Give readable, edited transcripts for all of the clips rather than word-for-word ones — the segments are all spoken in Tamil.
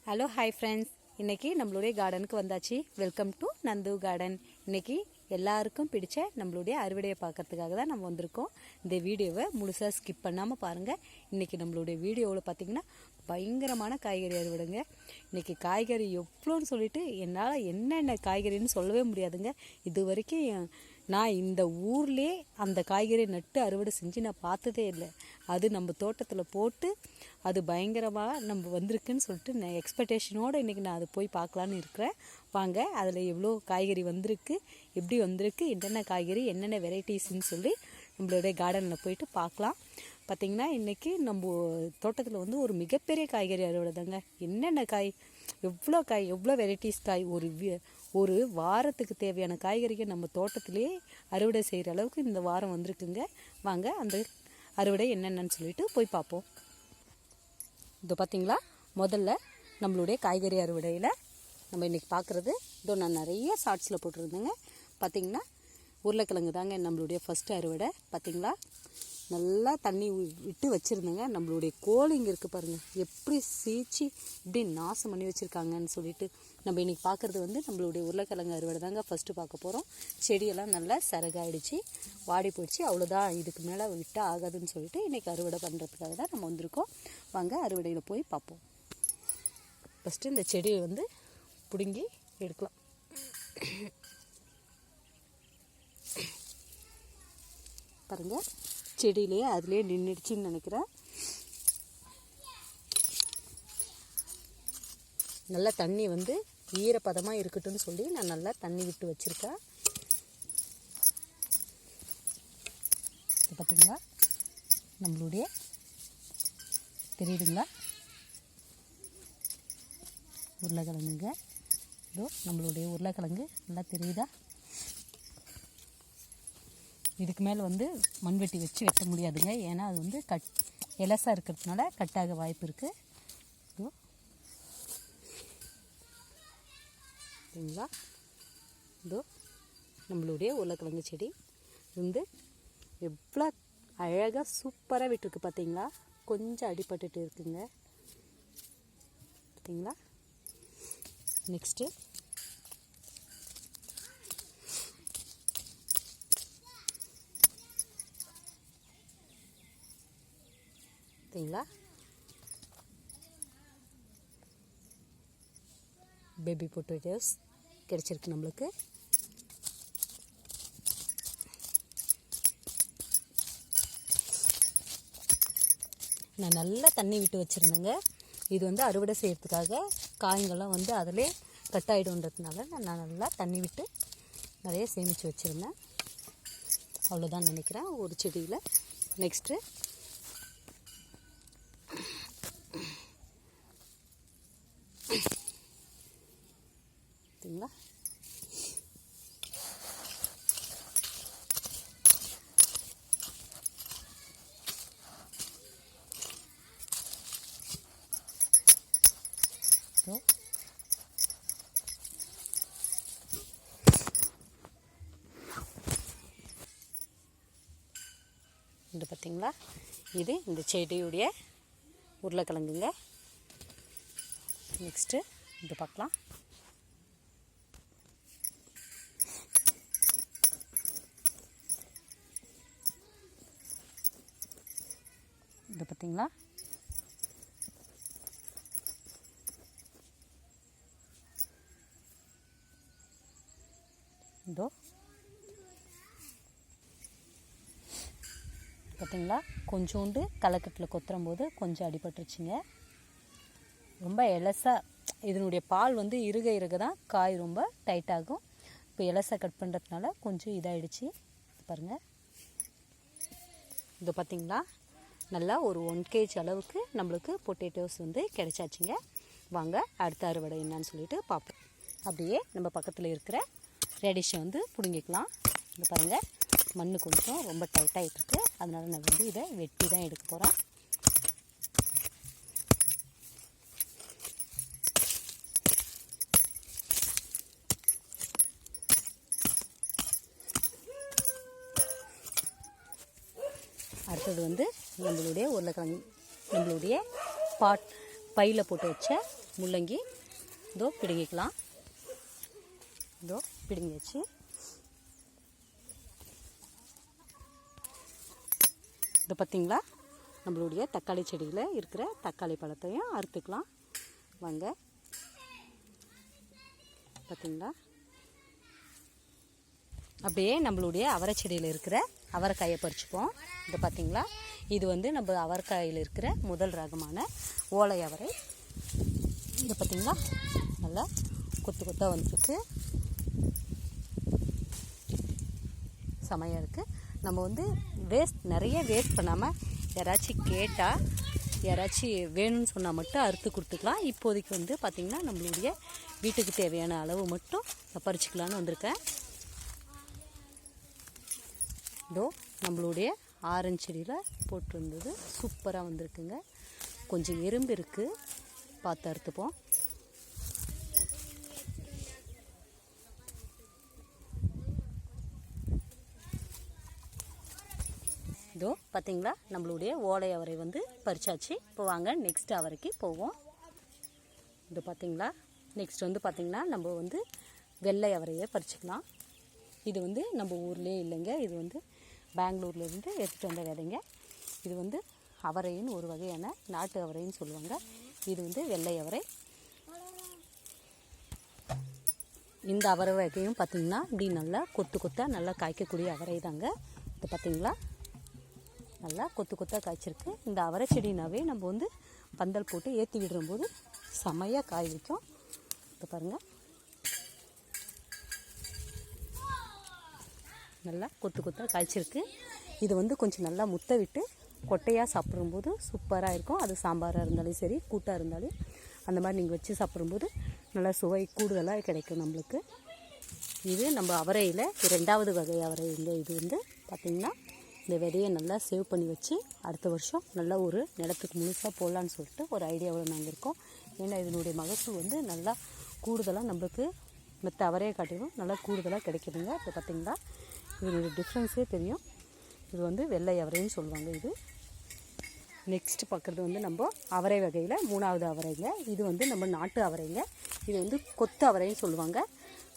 ஹலோ ஹாய் ஃப்ரெண்ட்ஸ், இன்றைக்கி நம்மளுடைய கார்டனுக்கு வந்தாச்சு. Welcome to Nandu garden. இன்றைக்கி எல்லாருக்கும் பிடிச்ச நம்மளுடைய அறுவடையை பார்க்கறதுக்காக தான் நம்ம வந்திருக்கோம். இந்த வீடியோவை முழுசாக ஸ்கிப் பண்ணாமல் பாருங்கள். இன்றைக்கி நம்மளுடைய வீடியோவில் பார்த்திங்கன்னா பயங்கரமான காய்கறி அறுவடைங்க. இன்றைக்கி காய்கறி எவ்வளோன்னு சொல்லிட்டு என்னால் என்னென்ன காய்கறின்னு சொல்லவே முடியாதுங்க. இது வரைக்கும் நான் இந்த ஊர்லேயே அந்த காய்கறி நட்டு அறுவடை செஞ்சு நான் பார்த்ததே இல்லை. அது நம்ம தோட்டத்தில் போட்டு அது பயங்கரமாக நம்ம வந்திருக்குன்னு சொல்லிட்டு நான் எக்ஸ்பெக்டேஷனோடு இன்றைக்கி நான் அதை போய் பார்க்கலான்னு இருக்கிறேன். வாங்க, அதில் எவ்வளோ காய்கறி வந்திருக்கு, எப்படி வந்திருக்கு, என்னென்ன காய்கறி, என்னென்ன வெரைட்டிஸ்ன்னு சொல்லி நம்மளுடைய கார்டனில் போயிட்டு பார்க்கலாம். பார்த்திங்கன்னா இன்றைக்கி நம்ம தோட்டத்தில் வந்து ஒரு மிகப்பெரிய காய்கறி அறுவடை தாங்க. என்னென்ன காய், எவ்வளோ வெரைட்டிஸ் காய், ஒரு வாரத்துக்கு தேவையான காய்கறிகள் நம்ம தோட்டத்திலே அறுவடை செய்கிற அளவுக்கு இந்த வாரம் வந்திருக்குங்க. வாங்க அந்த அறுவடை என்னென்னு சொல்லிட்டு போய் பார்ப்போம். இதோ பார்த்திங்களா, முதல்ல நம்மளுடைய காய்கறி அறுவடையில் நம்ம இன்றைக்கி பார்க்குறது, இதோ நான் நிறைய ஷார்ட்ஸில் போட்டிருந்தேங்க. பார்த்திங்கன்னா உருளைக்கிழங்கு தாங்க நம்மளுடைய ஃபஸ்ட்டு அறுவடை. பார்த்திங்களா, நல்லா தண்ணி விட்டு வச்சுருந்தேங்க. நம்மளுடைய கோழிங்க இருக்குது பாருங்கள், எப்படி சீச்சி இப்படி நாசம் பண்ணி வச்சுருக்காங்கன்னு சொல்லிட்டு நம்ம இன்றைக்கி பார்க்குறது வந்து நம்மளுடைய உருளைக்கிழங்கு அறுவடை தாங்க ஃபஸ்ட்டு பார்க்க போகிறோம். செடியெல்லாம் நல்லா சரகாயிடுச்சு, வாடி போயிடுச்சு. அவ்வளோதான், இதுக்கு மேலே விட்டால் ஆகாதுன்னு சொல்லிட்டு இன்றைக்கி அறுவடை பண்ணுறதுக்காக தான் நம்ம வந்திருக்கோம். வாங்க அறுவடையில் போய் பார்ப்போம். ஃபஸ்ட்டு இந்த செடியை வந்து பிடுங்கி எடுக்கலாம். பாருங்கள், செடியிலேயே அதுலேயே நின்றுடுச்சின்னு நினைக்கிறேன். நல்லா தண்ணி வந்து ஈரப்பதமாக இருக்கட்டும்னு சொல்லி நான் நல்லா தண்ணி விட்டு வச்சுருக்கேன். பார்த்திங்களா, நம்மளுடைய தெரியுதுங்களா உருளைக்கிழங்குங்க. இதோ நம்மளுடைய உருளைக்கிழங்கு நல்லா தெரியுதா. இதுக்கு மேலே வந்து மண்வெட்டி வச்சு வெட்ட முடியாதுங்க, ஏன்னா அது வந்து எலசாக இருக்கிறதுனால கட்டாக வாய்ப்பு இருக்குது. இதோ சரிங்களா, இதோ நம்மளுடைய உருளைக்கிழங்கு செடி வந்து எவ்வளோ அழகாக சூப்பராக விட்டுருக்கு. பார்த்தீங்களா, கொஞ்சம் அடிபட்டுட்டு இருக்குங்க. பார்த்தீங்களா. நெக்ஸ்ட்டு பார்த்தீங்களா, பேபி பொட்டேட்டோஸ் கிடச்சிருக்கு நம்மளுக்கு. நான் நல்லா தண்ணி விட்டு வச்சுருந்தேங்க. இது வந்து அறுவடை செய்கிறதுக்காக காய்கள்லாம் வந்து அதிலே கட் ஆகிடுன்றதுனால நான் நல்லா தண்ணி விட்டு நிறைய சேமித்து வச்சுருந்தேன். அவ்வளோதான் நினைக்கிறேன் ஒரு செடியில். நெக்ஸ்ட்டு பார்த்தீங்களா, இது பார்த்தீங்களா, இது இந்த செடியுடைய உருளைக்கிழங்குங்க. நெக்ஸ்ட்டு இது பார்க்கலாம். இது பார்த்தீங்களா, இதோ பார்த்தீங்களா, கொஞ்சோண்டு தலைக்கட்டில் கொத்துறும் போது கொஞ்சம் அடிபட்டுருச்சுங்க. ரொம்ப எலசாக, இதனுடைய பால் வந்து இருக தான் காய் ரொம்ப டைட்டாகும். இப்போ எலசாக கட் பண்ணுறதுனால கொஞ்சம் இதாகிடுச்சு பாருங்கள். இது பார்த்திங்களா, நல்லா ஒரு 1 kg அளவுக்கு நம்மளுக்கு பொட்டேட்டோஸ் வந்து கிடைச்சாச்சுங்க. வாங்க அடுத்த அறுவடை என்னான்னு சொல்லிட்டு பார்ப்போம். அப்படியே நம்ம பக்கத்தில் இருக்கிற ரேடிஷை வந்து பிடுங்கிக்கலாம். இது பாருங்கள், மண் கொஞ்சம் ரொம்ப டைட்டாகிட்டு இருக்கு, அதனால் நான் வந்து இதை வெட்டி தான் எடுக்க போகிறேன். அடுத்தது வந்து நம்மளுடைய உருளைக்கிழங்கு, நம்மளுடைய பையில் போட்டு வச்ச முள்ளங்கி இதோ பிடுங்கிக்கலாம். இதோ பிடுங்கியாச்சு. இது பார்த்திங்களா, நம்மளுடைய தக்காளி செடியில் இருக்கிற தக்காளி பழத்தையும் அறுத்துக்கலாம் வாங்க. பார்த்திங்களா, அப்படியே நம்மளுடைய அவரை செடியில் இருக்கிற அவரைக்காயை பறிச்சுப்போம். இது பார்த்திங்களா, இது வந்து நம்ம அவரைக்காயில் இருக்கிற முதல் ரகமான ஓலை அவரை. இது பார்த்திங்களா, நல்லா கொத்து கொத்தாக வந்துருக்கு, செமையாக இருக்குது. நம்ம வந்து நிறைய வேஸ்ட் பண்ணாமல் யாராச்சும் கேட்டால், யாராச்சும் வேணும்னு சொன்னால் மட்டும் அறுத்து கொடுத்துக்கலாம். இப்போதைக்கு வந்து பார்த்திங்கன்னா நம்மளுடைய வீட்டுக்கு தேவையான அளவு மட்டும் பறிச்சுக்கலான்னு வந்திருக்கேன். இதோ நம்மளுடைய ஆரஞ்சு செடியில் போட்டிருந்தது சூப்பராக வந்திருக்குங்க. கொஞ்சம் எறும்பு இருக்குது, பார்த்து அறுத்துப்போம். இதோ பார்த்திங்களா, நம்மளுடைய ஓலை அவரை வந்து பறிச்சாச்சு. இப்போ வாங்க நெக்ஸ்ட் அவரைக்கு போவோம். இது பார்த்திங்களா, நெக்ஸ்ட் வந்து பார்த்திங்கன்னா நம்ம வந்து வெள்ளை அவரையை பறிச்சுக்கலாம். இது வந்து நம்ம ஊர்லேயே இல்லைங்க, இது வந்து பெங்களூர்லேருந்து எடுத்துகிட்டு வந்த விதைங்க. இது வந்து அவரைன்னு ஒரு வகையான நாட்டு அவரைன்னு சொல்லுவாங்க. இது வந்து வெள்ளை அவரை. இந்த அவரை வகையும் பார்த்திங்கன்னா இப்படி நல்லா கொத்து கொத்தாக நல்லா காய்க்கக்கூடிய அவரை தாங்க. இது பார்த்திங்களா, நல்லா கொத்து கொத்தாக காய்ச்சிருக்கு. இந்த அவரை செடினாவே நம்ம வந்து பந்தல் போட்டு ஏற்றி விடும்போது செமையாக காய் வைக்கும். இப்போ பாருங்கள், நல்லா கொத்து கொத்தாக காய்ச்சிருக்கு. இது வந்து கொஞ்சம் நல்லா முத்த விட்டு கொட்டையாக சாப்பிடும்போது சூப்பராக இருக்கும். அது சாம்பாராக இருந்தாலும் சரி, கூட்டாக இருந்தாலும் அந்த மாதிரி நீங்கள் வச்சு சாப்பிடும்போது நல்லா சுவை கூடுதலாக கிடைக்கும் நம்மளுக்கு. இது நம்ம அவரையில் 2வது வகை அவரை. இது வந்து பார்த்திங்கன்னா இந்த விதையை நல்லா சேவ் பண்ணி வச்சு அடுத்த வருஷம் நல்லா ஒரு நிலத்துக்கு முழுசாக போடலான்னு சொல்லிட்டு ஒரு ஐடியாவில் நாங்கள் இருக்கோம். ஏன்னா இதனுடைய மகசூல் வந்து நல்லா கூடுதலாக நம்மளுக்கு மற்ற அவரையை காட்டிலும் நல்லா கூடுதலாக கிடைக்குதுங்க. இப்போ பார்த்திங்களா, இதனுடைய டிஃப்ரென்ஸே தெரியும். இது வந்து வெள்ளை அவரைன்னு சொல்லுவாங்க. இது நெக்ஸ்ட் பார்க்குறது வந்து நம்ம அவரை வகையில் 3வது அவரைங்க. இது வந்து நம்ம நாட்டு அவரைங்க. இது வந்து கொத்து அவரைன்னு சொல்லுவாங்க.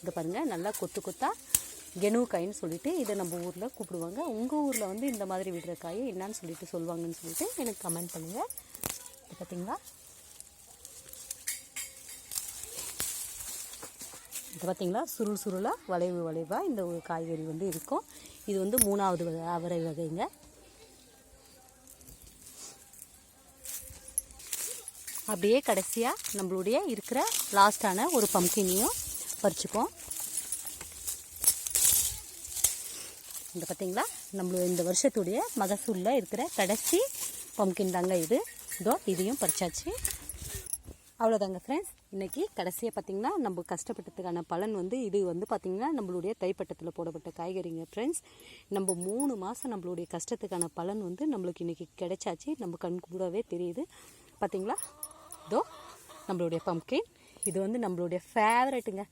இதை பாருங்கள், நல்லா கொத்து கொத்தாக கெனு காயின்னு சொல்லிட்டு இதை நம்ம ஊரில் கூப்பிடுவாங்க. உங்கள் ஊரில் வந்து இந்த மாதிரி விடுற காயை என்னான்னு சொல்லிட்டு சொல்லுவாங்கன்னு சொல்லிட்டு எனக்கு கமெண்ட் பண்ணுங்கள். இது பார்த்திங்களா, இது பார்த்திங்களா, சுருள் சுருளாக வளைவு வளைவாக இந்த ஒரு காய்கறி வந்து இருக்கும். இது வந்து 3வது அவரை வகைங்க. அப்படியே கடைசியாக நம்மளுடைய இருக்கிற லாஸ்டான ஒரு பம்கினையும் பறிச்சுப்போம். இந்த பார்த்திங்களா, இந்த வருஷத்துடைய மகசூலில் இருக்கிற கடைசி பம்கின் தாங்க இது. இதோ இதையும் பறிச்சாச்சு. அவ்வளோதாங்க ஃப்ரெண்ட்ஸ். இன்றைக்கி கடைசியாக பார்த்திங்கன்னா நம்ம கஷ்டப்பட்டதுக்கான பலன் வந்து இது வந்து பார்த்திங்கன்னா நம்மளுடைய தைப்பட்டத்தில் போடப்பட்ட காய்கறிங்க ஃப்ரெண்ட்ஸ். நம்ம 3 மாதம் நம்மளுடைய கஷ்டத்துக்கான பலன் வந்து நம்மளுக்கு இன்றைக்கி கிடைச்சாச்சு. நம்ம கண் கூடவே தெரியுது. பார்த்திங்களா, இதோ நம்மளுடைய பம்கின். இது வந்து நம்மளுடைய ஃபேவரெட்டுங்க.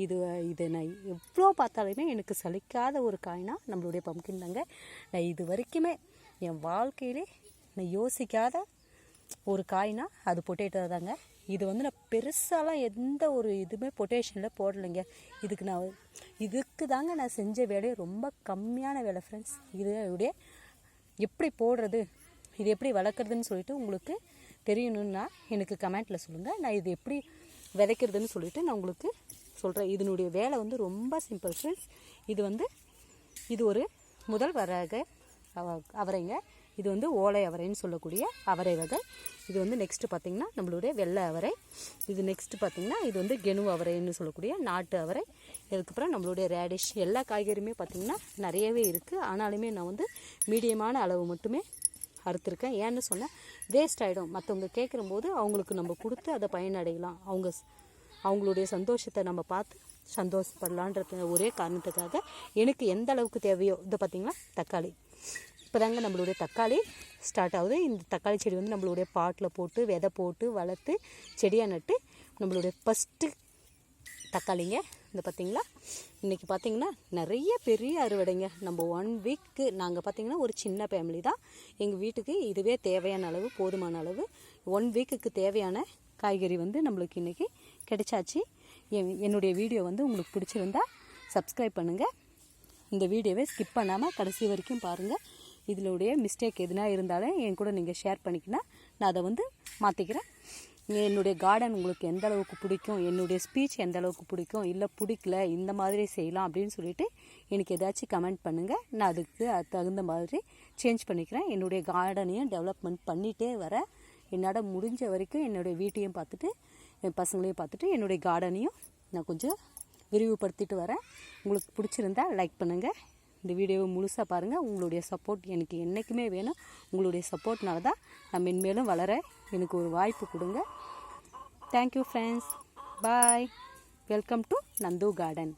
இது நான் எவ்வளோ பார்த்தாலுமே எனக்கு சலிக்காத ஒரு காய்னா நம்மளுடைய பம்கின் தாங்க. நான் இது வரைக்குமே என் வாழ்க்கையிலே நான் யோசிக்காத ஒரு காய்னா அது பொட்டேட்டோ தாங்க. இது வந்து நான் பெருசாலாம் எந்த ஒரு இதுவுமே பொட்டேஷனில் போடலைங்க. இதுக்கு தாங்க நான் செஞ்ச வேலையை ரொம்ப கம்மியான வேலை ஃப்ரெண்ட்ஸ். இதோடைய எப்படி போடுறது, இது எப்படி வளர்க்குறதுன்னு சொல்லிட்டு உங்களுக்கு தெரியணுன்னா எனக்கு கமெண்ட்டில் சொல்லுங்கள். நான் இது எப்படி விதைக்கிறதுன்னு சொல்லிட்டு நான் உங்களுக்கு சொல்கிறேன். இதனுடைய வேலை வந்து ரொம்ப சிம்பிள் ஃப்ரெண்ட்ஸ். இது ஒரு முதல் வகை அவரைங்க. இது வந்து ஓலை அவரைன்னு சொல்லக்கூடிய அவரை வகை. இது வந்து நெக்ஸ்ட்டு பார்த்திங்கன்னா நம்மளுடைய வெள்ளை அவரை. இது நெக்ஸ்ட்டு பார்த்திங்கன்னா இது வந்து கெனு அவரைன்னு சொல்லக்கூடிய நாட்டு அவரை. இதுக்கப்புறம் நம்மளுடைய ரேடிஷ். எல்லா காய்கறியுமே பார்த்திங்கன்னா நிறையவே இருக்குது. ஆனாலுமே நான் வந்து மீடியமான அளவு மட்டுமே அறுத்துருக்கேன். ஏன்னு சொன்னால் வேஸ்ட் ஆகிடும். மற்றவங்க கேட்குறம்போது அவங்களுக்கு நம்ம கொடுத்து அதை பயனடையலாம். அவங்களுடைய சந்தோஷத்தை நம்ம பார்த்து சந்தோஷப்படலான்ற ஒரே காரணத்துக்காக எனக்கு எந்த அளவுக்கு தேவையோ. இதை பார்த்திங்கன்னா தக்காளி. இப்போ தாங்க நம்மளுடைய தக்காளி ஸ்டார்ட் ஆகுது. இந்த தக்காளி செடி வந்து நம்மளுடைய பாட்டில் போட்டு விதை போட்டு வளர்த்து செடியாக நட்டு நம்மளுடைய ஃபஸ்ட்டு தக்காளிங்க. இந்த பார்த்திங்களா, இன்றைக்கி பார்த்திங்கன்னா நிறைய பெரிய அறுவடைங்க. நம்ம 1 வீக்கு நாங்கள் பார்த்திங்கன்னா ஒரு சின்ன ஃபேமிலி தான். எங்கள் வீட்டுக்கு இதுவே தேவையான அளவு, போதுமான அளவு 1 வீக்குக்கு தேவையான காய்கறி வந்து நம்மளுக்கு இன்றைக்கி கிடைச்சாச்சு. என்னுடைய வீடியோ வந்து உங்களுக்கு பிடிச்சிருந்தா சப்ஸ்கிரைப் பண்ணுங்கள். இந்த வீடியோவை ஸ்கிப் பண்ணாமல் கடைசி வரைக்கும் பாருங்கள். இதிலுடைய மிஸ்டேக் எதுனா இருந்தாலும் என் கூட நீங்கள் ஷேர் பண்ணிக்கினா நான் அதை வந்து மாற்றிக்கிறேன். என்னுடைய கார்டன் உங்களுக்கு எந்த அளவுக்கு பிடிக்கும், என்னுடைய ஸ்பீச் எந்த அளவுக்கு பிடிக்கும், இல்லை பிடிக்கல இந்த மாதிரி செய்யலாம் அப்படின்னு சொல்லிட்டு எனக்கு ஏதாச்சும் கமெண்ட் பண்ணுங்கள். நான் அதுக்கு தகுந்த மாதிரி சேஞ்ச் பண்ணிக்கிறேன். என்னுடைய கார்டனையும் டெவலப்மெண்ட் பண்ணிகிட்டே வரேன். என்னால் முடிஞ்ச வரைக்கும் என்னுடைய வீட்டையும் பார்த்துட்டு என் பசங்களையும் பார்த்துட்டு என்னுடைய கார்டனையும் நான் கொஞ்சம் விரிவுபடுத்திட்டு வரேன். உங்களுக்கு பிடிச்சிருந்தா லைக் பண்ணுங்கள். இந்த வீடியோவை முழுசாக பாருங்கள். உங்களுடைய சப்போர்ட் எனக்கு என்றைக்குமே வேணும். உங்களுடைய சப்போர்ட்னால தான் நான் மென்மேலும் வளர எனக்கு ஒரு வாய்ப்பு கொடுங்க. Thank you friends. Bye. Welcome to Nandu garden.